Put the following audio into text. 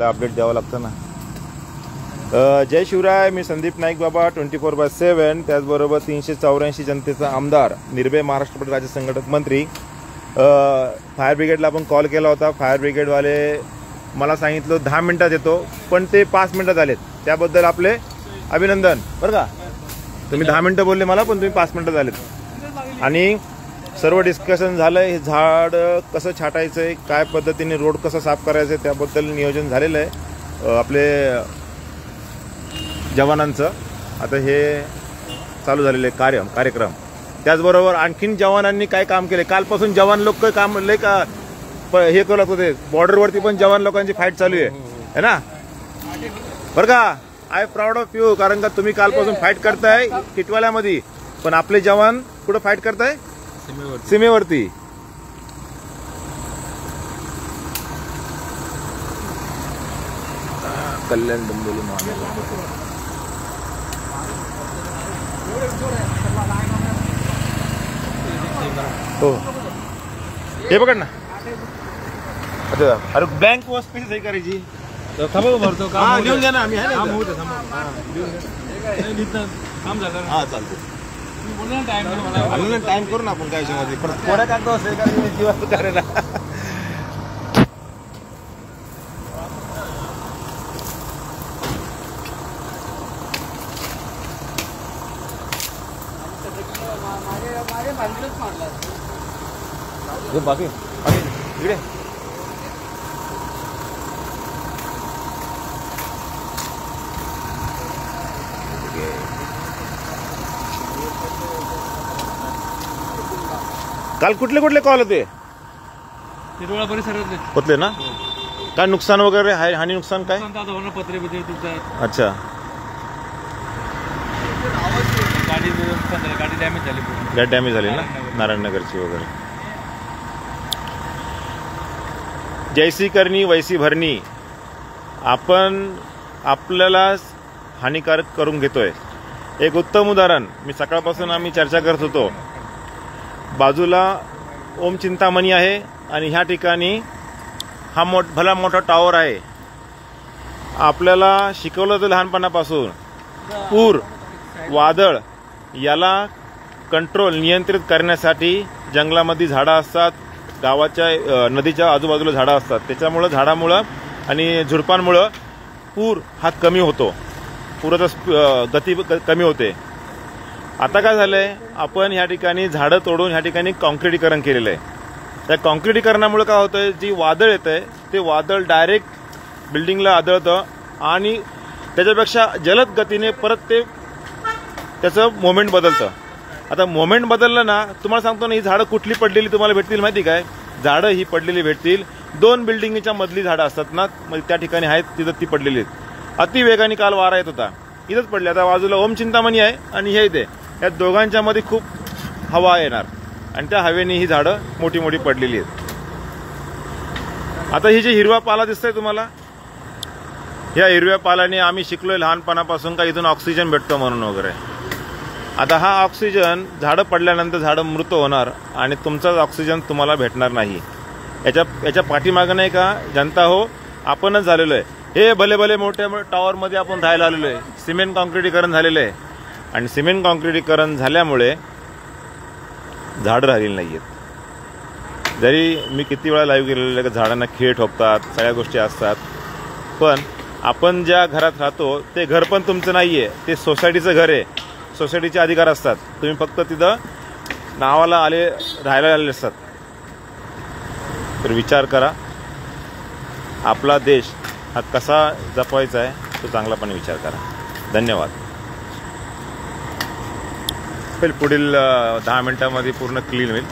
Update द्यावं लागतं ना। जय शिवराय, मी संदीप नाईक बाबा 24/7, त्याचबरोबर 384 जनतेचा आमदार, निर्भय महाराष्ट्र प्रदेश राज्य संघटक मंत्री। फायर ब्रिगेडला आपण कॉल केला होता। फायर ब्रिगेडवाले मला सांगितलं 10 मिनिटात येतो, पण ते 5 मिनिटात आलेत, त्याबद्दल आपले अभिनंदन बरं का। तुम्ही 10 मिनिटं बोलले मला, पण तुम्ही 5 मिनिटात आलेत। आणि सर्व डिस्कशन झालं आहे, हे झाड कसं छाटायचं आहे, काय पद्धतीने रोड कसं साफ करायचं आहे त्याबद्दल नियोजन झालेलं आहे आपले जवानांचं। आता हे चालू झालेलं आहे कार्यक्रम। त्याचबरोबर आणखीन जवानांनी काय काम केले, कालपासून जवान लोक काम लय का हे करत होते, बॉर्डरवरती पण जवान लोकांची फाईट चालू आहे ना बरं का। आय प्राऊड ऑफ यू, कारण का तुम्ही कालपासून फाईट करताय टिटवाल्यामध्ये, पण आपले जवान कुठं फाईट करताय, सीमेवरती। कल्याण डोंबिवली हो हे पकड ना। अच्छा, अरे ब्लँक वॉश कशी सही करायची, थांबा भरतो का, लिहून घ्या ना, आम्ही आहे ना काम झालं। हा चालतं, टाइम करू ना आपण काय विषयामध्ये, पण कोऱ्या कागद असेल कारण जीवाचं करेल। बाकी इकडे काल कुठले कुठले कॉल होते, तिरोळा परिसरातले होतले ना। काय नुकसान वगैरे, हानी नुकसान काय, पत्रे बित्रे तुमचं। अच्छा, गाडी डॅमेज झाली, गाडी डॅमेज झाली ना नारायणनगरची वगैरे। जैसी करणी वैसी भरणी, आपण आपल्याला हानिकारक करून घेतोय। एक उत्तम उदाहरण, मी सकाळपासून आम्ही चर्चा करत होतो, बाजूला ओम चिंतामणी आहे आणि ह्या ठिकाणी हा भला मोठा टॉवर आहे। आपल्याला शिकवलं होतं लहानपणापासून, पूर वादळ याला नियंत्रित करण्यासाठी जंगलामध्ये झाडं असतात, गावाच्या नदीच्या आजूबाजूला झाडं असतात, त्याच्यामुळं झाडामुळं आणि झुडपांमुळं पूर हा कमी होतो, पुराचा गती कमी होते। आता काय झालंय, आपण ह्या ठिकाणी झाडं तोडून ह्या ठिकाणी कॉन्क्रिटीकरण केलेलं आहे। त्या कॉन्क्रिटीकरणामुळे काय होतंय, जी वादळ येतंय ते वादळ डायरेक्ट बिल्डिंगला आदळतं आणि त्याच्यापेक्षा जलद गतीने परत ते त्याचं मोमेंट बदलतं। आता मोमेंट बदललं ना, तुम्हाला सांगतो ना, ही झाडं कुठली पडलेली तुम्हाला भेटतील माहिती काय, झाडं ही पडलेली भेटतील 2 बिल्डिंगच्या मधली झाडं असतात ना, म्हणजे त्या ठिकाणी आहेत तिथं ती पडलेली आहेत। अतिवेगाने काल वारा येत होता, इथंच पडले। आता बाजूला ओम चिंतामणी आहे आणि हे इथे, या दोघांच्या मध्ये खूप हवा येणार आणि त्या हवेने ही झाडं मोठी मोठी पडलेली आहेत। आता ही जी हिरवा पाला दिसतोय तुम्हाला, ह्या हिरव्या पाल्याने आम्ही शिकलोय लहानपणापासून का इथून ऑक्सिजन भेटतो म्हणून वगैरे। आता हा ऑक्सिजन झाडं पडल्यानंतर झाडं मृत होणार आणि तुमचाच ऑक्सिजन तुम्हाला भेटणार नाही। याच्या पाठीमागं नाही का जनता हो आपणच झालेलो आहे। हे भले भले मोठ्या टॉवरमध्ये आपण राहायला आलेलो आहे, सिमेंट कॉन्क्रिटीकरण झालेलं आहे आणि सिमेंट कॉन्क्रिटीकरण झाल्यामुळे झाडं राहिलेली नाही आहेत। जरी मी किती वेळा लाईव्ह केलेलं आहे, झाडांना खिळे ठोकतात, सगळ्या गोष्टी असतात, पण आपण ज्या घरात राहतो ते घर पण तुमचं नाही आहे, ते सोसायटीचं घर आहे, सोसायटीचे अधिकार असतात, तुम्ही फक्त तिथं नावाला राहायला आलेले असतात। तर विचार करा, आपला देश हा कसा जपवायचा आहे तो चांगलापणे विचार करा। धन्यवाद। पुढील 10 मिनिटांमध्ये पूर्ण क्लीन होईल।